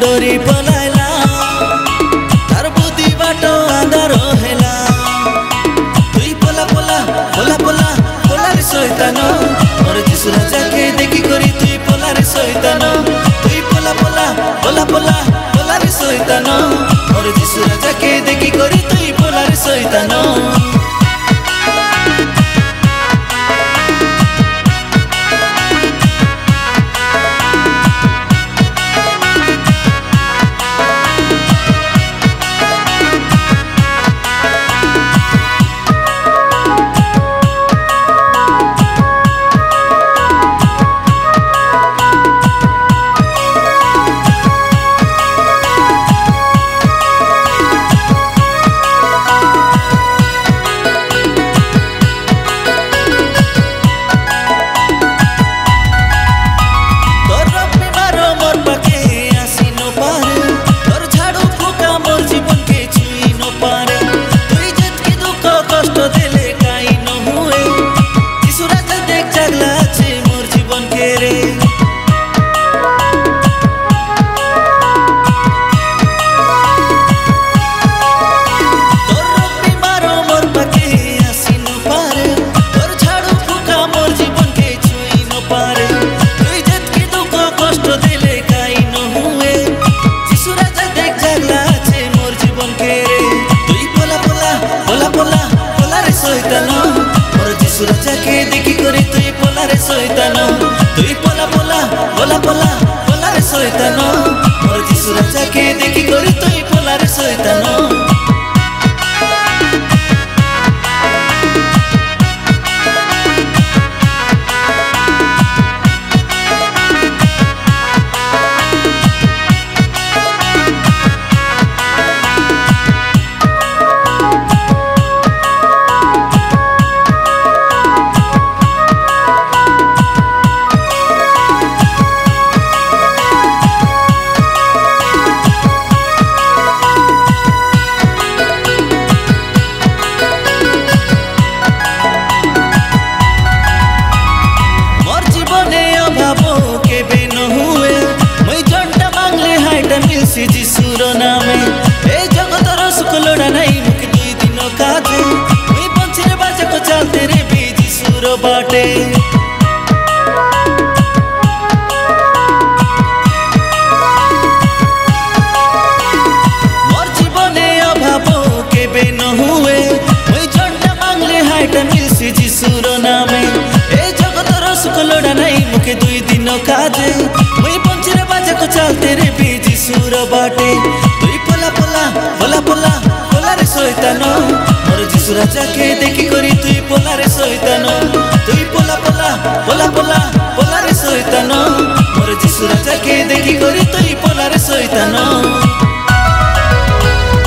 डोरी पलाइला तार बुद्धि बाटो आंधार हेला तुई पोला पोला पोला पोला पोला रे शैतान मोर जिसु राजा के देखी करी तुई पोला रे शैतान तुई पोला पोला पोला पोला पोला रे शैतान मोर जिसु राजा के देखी करी तुई पोला रे शैतान राजा के देखी करी तुई पोला रे शैतान तुई पोला पोला पोला पोला पोला रे शैतान मोर जिसु राजा के देखी करी तुई पोला रे शैतान जिसुर नामे ए जगतर सुख लोड़ा नहीं मुख दुई दिन काजे मुई बंचिरे बाजा को चलते रे भी जिसुर बाटे मोर जीवने अभाव केबे न हुए मुई जंटा मांगले हाइटा मिलसी जिसुर नामे ए जगतर सुख लोड़ा नहीं मुख दुई दिन काजे मुई बंचिरे बाजा को चलते रे भी जिसुर बाटे तुई पोला पोला पोला पोला पोला रे शैतान मोर जिसु राजा के देखी करी तुई पोला रे शैतान तुई पोला पोला पोला पोला पोला रे शैतान मोर जिसु राजा के देखी करी तुई पोला रे शैतान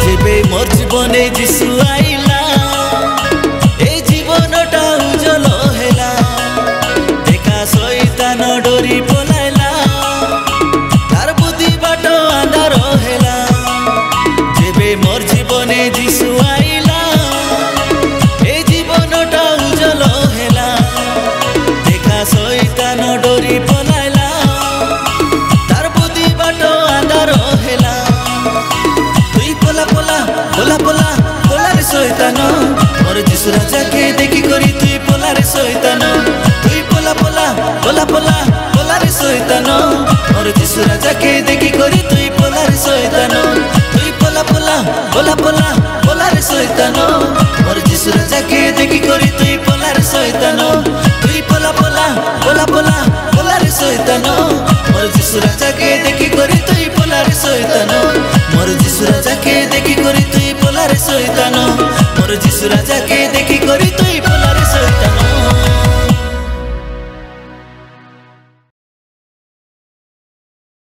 जेबे मोर जीवने जिसु आइला ए जीवनटा उजल हेला देखा शैतान डोरी पलाइला तार बुद्धि बाटो आंधार हेला जेबे मोर जीवने जिसु आइला ए जीवनटा उजल हेला देखा शैतान डोरी पलाइला तार बुद्धि बाटो आंधार हेला तुई पोला पोला पोला पोला पोला रे शैतान मोर जिसु राजा के देखी करी तुई पोला रे शैतान तुई पोला पोला पोला पोला पोला रे शैतान मोर जिसु राजा के देखी करी तुई पोला रे शैतान तुई पोला पोला पोला पोला पोला रे शैतान मोर जिसु राजा के देखी करी तुई पोला रे शैतान तुई पोला पोला पोला पोला पोला रे शैतान मोर जिसु राजा के देखी करी तुई पोला रे शैतान मोर जिसु राजा के देखी करी तुई पोला रे शैतान मोर जिसु राजा के देखी